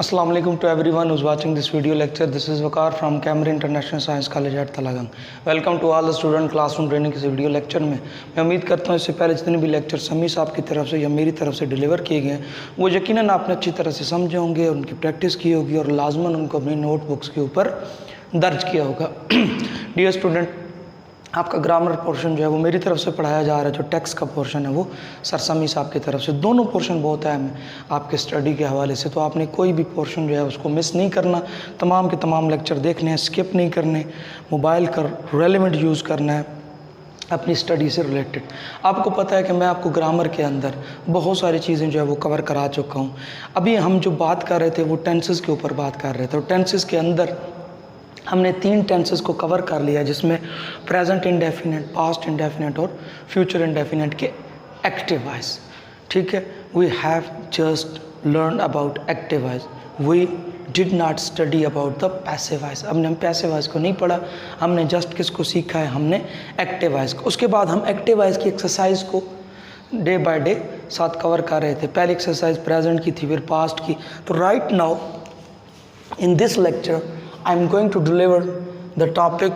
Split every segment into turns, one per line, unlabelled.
Assalamu alaikum to everyone who's watching this video lecture. This is Waqar from Camry International Science College at Talagang. Welcome to all the student classroom training के video lecture में मैं उम्मीद करता हूँ इससे पहले जितने भी लेक्चर समी साहब की तरफ से या मेरी तरफ से डिलीवर किए गए हैं वो यकीनन आपने अच्छी तरह से समझे होंगे और उनकी प्रैक्टिस की होगी और लाजमन उनको अपनी नोटबुक्स के ऊपर दर्ज किया होगा। डियर स्टूडेंट, आपका ग्रामर पोर्शन जो है वो मेरी तरफ से पढ़ाया जा रहा है, जो टेक्स्ट का पोर्शन है वो सर समी साहब की तरफ से। दोनों पोर्शन बहुत अहम है आपके स्टडी के हवाले से, तो आपने कोई भी पोर्शन जो है उसको मिस नहीं करना। तमाम के तमाम लेक्चर देखने हैं, स्किप नहीं करने, मोबाइल का रेलेवेंट यूज़ करना है अपनी स्टडी से रिलेटेड। आपको पता है कि मैं आपको ग्रामर के अंदर बहुत सारी चीज़ें जो है वो कवर करा चुका हूँ। अभी हम जो बात कर रहे थे वो टेंसेस के ऊपर बात कर रहे थे और टेंसेस के अंदर हमने 3 टेंसेस को कवर कर लिया, जिसमें प्रेजेंट इंडेफिनिट, पास्ट इंडेफिनिट और फ्यूचर इंडेफिनिट के एक्टिव वॉइस। ठीक है, we have just learn about active voice, we did not study about the passive voice. हमने हम पैसिव वॉइस को नहीं पढ़ा, हमने जस्ट किसको सीखा है, हमने एक्टिव वॉइस को। उसके बाद हम एक्टिव वॉइस की एक्सरसाइज को डे बाय डे साथ कवर कर रहे थे। पहली एक्सरसाइज प्रेजेंट की थी, फिर पास्ट की। तो right now in this lecture I am going to deliver the topic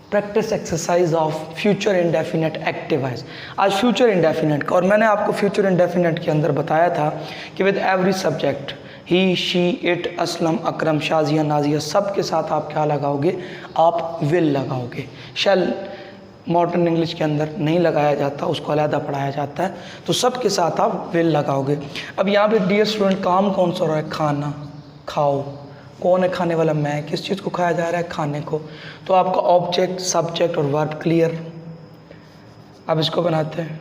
practice exercise of future indefinite active voice। आज future indefinite का, और मैंने आपको future indefinite के अंदर बताया था कि with every subject he, she, it, Aslam, अकरम, शाजिया, नाजिया, सब के साथ आप क्या लगाओगे, आप will लगाओगे। shall मॉडर्न इंग्लिश के अंदर नहीं लगाया जाता, उसको अलहदा पढ़ाया जाता है, तो सब के साथ आप will लगाओगे। अब यहाँ पे डियर स्टूडेंट काम कौन सा हो रहा है, खाना, खाओ। कौन है खाने वाला, मैं। किस चीज़ को खाया जा रहा है, खाने को। तो आपका ऑब्जेक्ट, सब्जेक्ट और वर्ब क्लियर। अब इसको बनाते हैं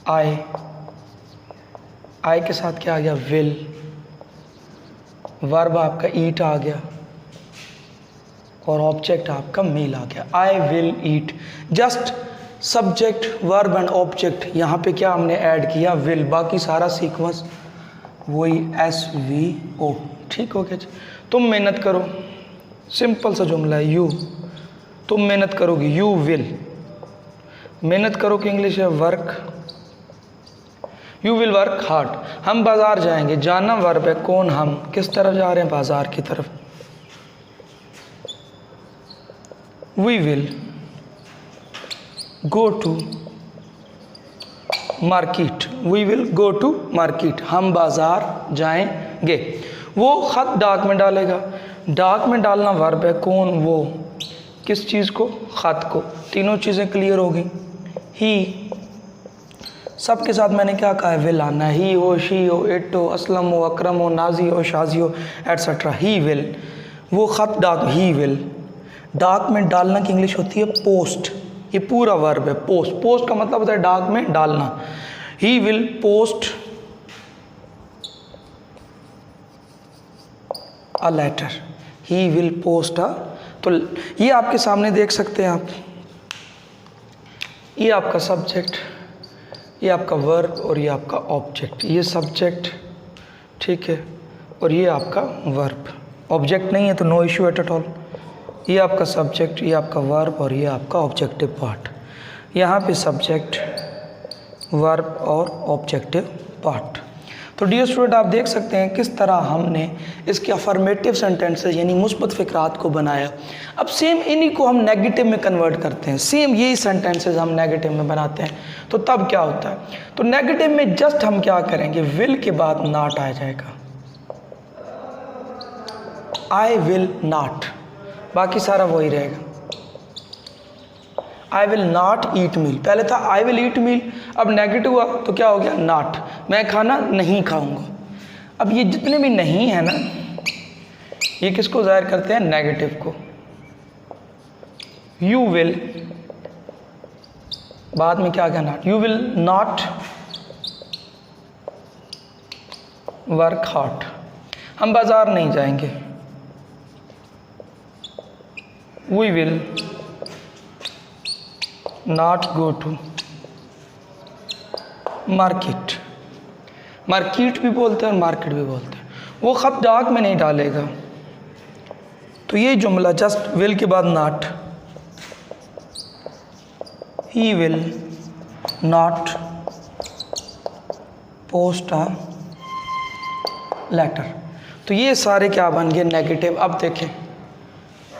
आई। आई के साथ क्या आ गया, विल। वर्ब आपका ईट आ गया और ऑब्जेक्ट आपका मील आ गया। I will eat. Just subject, verb and object, यहाँ पे क्या हमने ऐड किया, विल। बाकी सारा सीक्वेंस वही SVO। ठीक हो गया जी। तुम मेहनत करो, सिंपल सा जुमला है, यू। तुम मेहनत करोगे, यू विल। मेहनत करो कि इंग्लिश है work, you will work hard. हम बाजार जाएंगे, जाना वर्ब है, कौन, हम। किस तरफ जा रहे हैं, बाजार की तरफ। We will go to market, we will go to market, हम बाजार जाएंगे। वो ख़त डाक में डालेगा, डाक में डालना वर्ब है, कौन, वो। किस चीज़ को, ख़त को। तीनों चीज़ें क्लियर हो गई। ही, सब के साथ मैंने क्या कहा है, विल आना है। ही हो, शी हो, इट हो, असलम हो, अकरम हो, नाजी हो, शाजी हो, एट्सेट्रा। ही विल, वो ख़त डाक, ही विल। डाक में डालना की इंग्लिश होती है पोस्ट, ये पूरा वर्ब है, पोस्ट। पोस्ट का मतलब होता है डाक में डालना। He will post a letter, he will post a. तो ये आपके सामने देख सकते हैं आप, ये आपका सब्जेक्ट, ये आपका वर्ब और ये आपका ऑब्जेक्ट। ये सब्जेक्ट, ठीक है, और ये आपका वर्ब। ऑब्जेक्ट नहीं है तो नो इशू एट ऑल। ये आपका सब्जेक्ट, ये आपका वर्ब और ये आपका ऑब्जेक्टिव पार्ट। यहाँ पे सब्जेक्ट, वर्ब और ऑब्जेक्टिव पार्ट। तो डियर स्टूडेंट, आप देख सकते हैं किस तरह हमने इसके अफर्मेटिव सेंटेंसेस यानी मुस्बत फ़िक्रात को बनाया। अब सेम इन्हीं को हम नेगेटिव में कन्वर्ट करते हैं, सेम यही सेंटेंसेस हम नेगेटिव में बनाते हैं। तो तब क्या होता है, तो नेगेटिव में जस्ट हम क्या करेंगे, विल के बाद नॉट आ जाएगा, आई विल नॉट, बाकी सारा वही रहेगा। आई विल नॉट ईट मील, पहले था आई विल ईट मील, अब नेगेटिव हुआ तो क्या हो गया, नॉट, मैं खाना नहीं खाऊंगा। अब ये जितने भी नहीं है ना, ये किसको जाहिर करते हैं, नेगेटिव को। यू विल, बाद में क्या गया, not. You will not work hard, हम बाजार नहीं जाएंगे। We will not go to market. Market भी बोलते हैं और मार्केट भी बोलते हैं। वो ख़त डाक में नहीं डालेगा, तो ये जुमला जस्ट विल के बाद not, he will not post a letter. तो ये सारे क्या बन गए नेगेटिव। अब देखें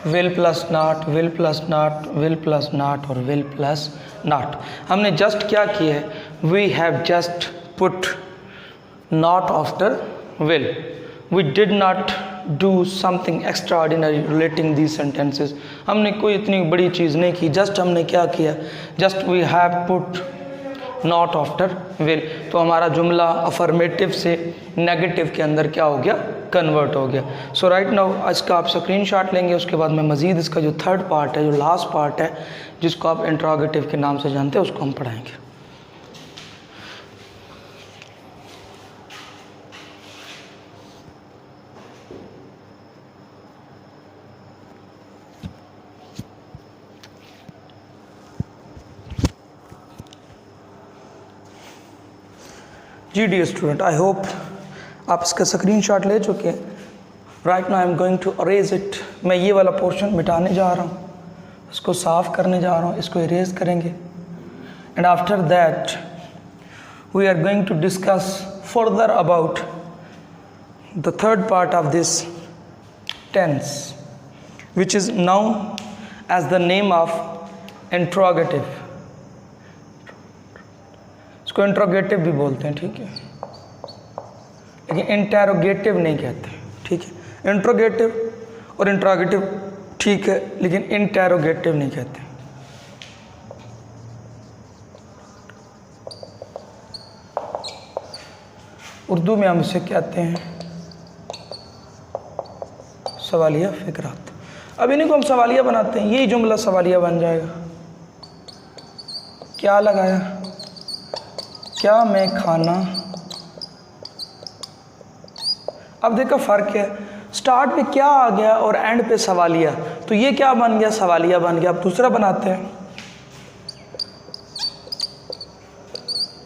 will plus not, will plus not, will plus not और विल प्लस नॉट। हमने जस्ट क्या किया है, we have just put not after will, we did not do something extraordinary relating these sentences. हमने कोई इतनी बड़ी चीज़ नहीं की, जस्ट हमने क्या किया, just we have put not after will. तो हमारा जुमला अफर्मेटिव से नेगेटिव के अंदर क्या हो गया, कन्वर्ट हो गया। सो राइट नाउ इसका आप स्क्रीनशॉट लेंगे, उसके बाद मैं मज़ीद इसका जो थर्ड पार्ट है, जो लास्ट पार्ट है, जिसको आप इंट्रोगेटिव के नाम से जानते हैं, उसको हम पढ़ाएंगे। जी डियर स्टूडेंट, आई होप आप इसका स्क्रीनशॉट ले चुके हैं। Right now I am going to erase it. मैं ये वाला पोर्शन मिटाने जा रहा हूँ, इसको साफ़ करने जा रहा हूँ, इसको इरेज करेंगे। And after that we are going to discuss further about the third part of this tense, which is known as the name of interrogative. इसको इंट्रोगेटिव भी बोलते हैं, ठीक है, लेकिन इंटेरोगेटिव नहीं कहते, ठीक है। इंट्रोगेटिव और इंट्रोगेटिव ठीक है, लेकिन इंटेरोगेटिव नहीं कहते। उर्दू में हम इसे कहते हैं सवालिया फिक्रात। अब इन्हीं को हम सवालिया बनाते हैं, यही जुमला सवालिया बन जाएगा। क्या लगाया, क्या मैं खाना। अब देखो फ़र्क है, स्टार्ट पे क्या आ गया और एंड पे सवालिया, तो ये क्या बन गया, सवालिया बन गया। अब दूसरा बनाते हैं,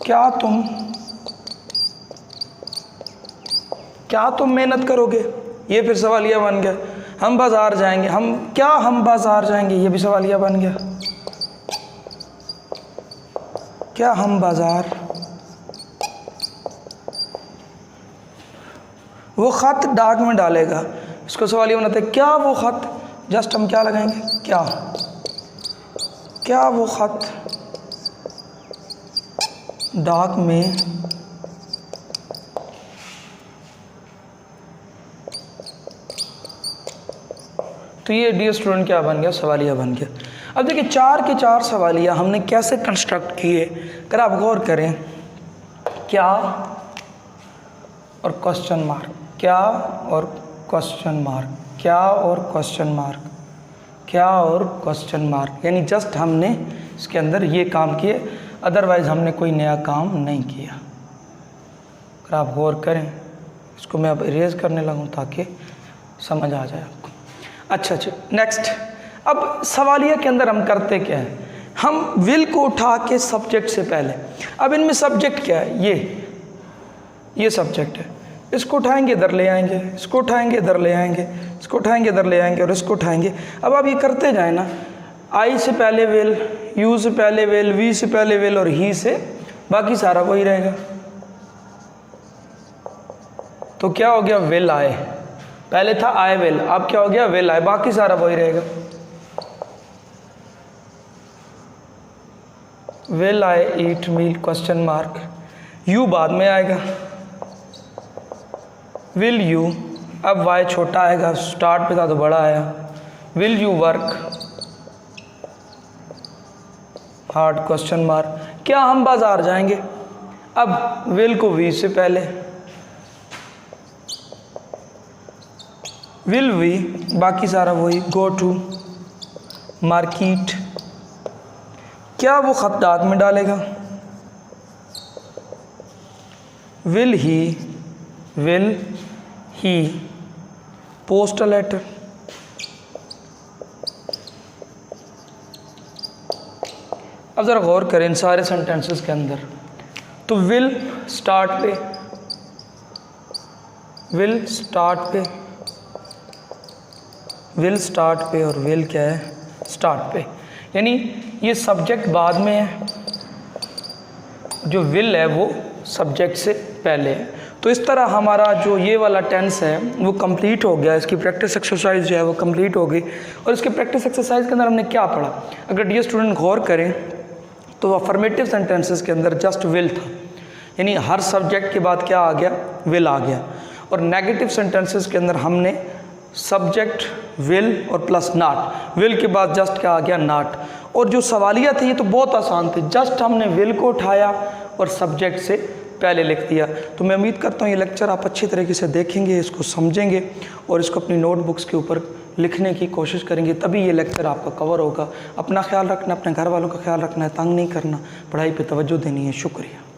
क्या तुम मेहनत करोगे, ये फिर सवालिया बन गया। हम बाज़ार जाएंगे, हम बाज़ार जाएंगे, ये भी सवालिया बन गया। क्या हम बाज़ार, वो ख़त डाक में डालेगा, इसको सवालिया बनाते हैं। क्या वो ख़त, जस्ट हम क्या लगाएंगे, क्या वो ख़त डाक में तो ये डियर स्टूडेंट क्या बन गया, सवालिया बन गया। अब देखिए चार के चार सवालिया हमने कैसे कंस्ट्रक्ट किए, अगर आप गौर करें, क्या और क्वेश्चन मार्क, क्या और क्वेश्चन मार्क, क्या और क्वेश्चन मार्क, क्या और क्वेश्चन मार्क, यानी जस्ट हमने इसके अंदर ये काम किए, अदरवाइज़ हमने कोई नया काम नहीं किया। अगर आप गौर करें, इसको मैं अब इरेज करने लगूँ ताकि समझ आ जाए आपको। अच्छा, नेक्स्ट। अब सवालिया के अंदर हम करते क्या है, हम विल को उठा के सब्जेक्ट से पहले, अब इनमें सब्जेक्ट क्या है, ये सब्जेक्ट है, इसको उठाएंगे इधर ले आएंगे, इसको उठाएंगे इधर ले आएंगे, इसको उठाएंगे इधर ले आएंगे और इसको उठाएंगे। अब आप ये करते जाए ना, आई से पहले विल, यू से पहले विल, वी से पहले विल और ही से बाकी सारा वही रहेगा। तो क्या हो गया, विल आए, पहले था आई विल, अब क्या हो गया, विल आए, बाकी सारा वही रहेगा। Will I eat meal question mark, you बाद में आएगा, विल यू, अब वाई छोटा आएगा, स्टार्ट पे था तो बड़ा आया, will you work hard question mark, क्या हम बाजार जाएंगे, अब विल को वी से पहले, विल वी बाकी सारा वही, गो टू मार्केट, क्या वो खत डाक में डालेगा, will he post a letter, अब ज़रा गौर करें इन सारे सेंटेंसेस के अंदर, तो विल स्टार्ट पे, विल स्टार्ट पे और विल क्या है, स्टार्ट पे, यानी ये सब्जेक्ट बाद में है, जो विल है वो सब्जेक्ट से पहले है। तो इस तरह हमारा जो ये वाला टेंस है वो कंप्लीट हो गया, इसकी प्रैक्टिस एक्सरसाइज जो है वो कंप्लीट हो गई। और इसके प्रैक्टिस एक्सरसाइज के अंदर हमने क्या पढ़ा, अगर डियर स्टूडेंट गौर करें तो अफर्मेटिव सेंटेंसेस के अंदर जस्ट विल था, यानी हर सब्जेक्ट के बाद क्या आ गया, विल आ गया। और नेगेटिव सेंटेंसेस के अंदर हमने सब्जेक्ट विल और प्लस नॉट, विल के बाद जस्ट क्या आ गया, नॉट। और जो सवालिया थी ये तो बहुत आसान थी, जस्ट हमने विल को उठाया और सब्जेक्ट से पहले लिख दिया। तो मैं उम्मीद करता हूँ ये लेक्चर आप अच्छी तरीके से देखेंगे, इसको समझेंगे और इसको अपनी नोटबुक्स के ऊपर लिखने की कोशिश करेंगे, तभी ये लेक्चर आपका कवर होगा। अपना ख्याल रखना, अपने घर वालों का ख्याल रखना है, तंग नहीं करना, पढ़ाई पे तवज्जो देनी है। शुक्रिया।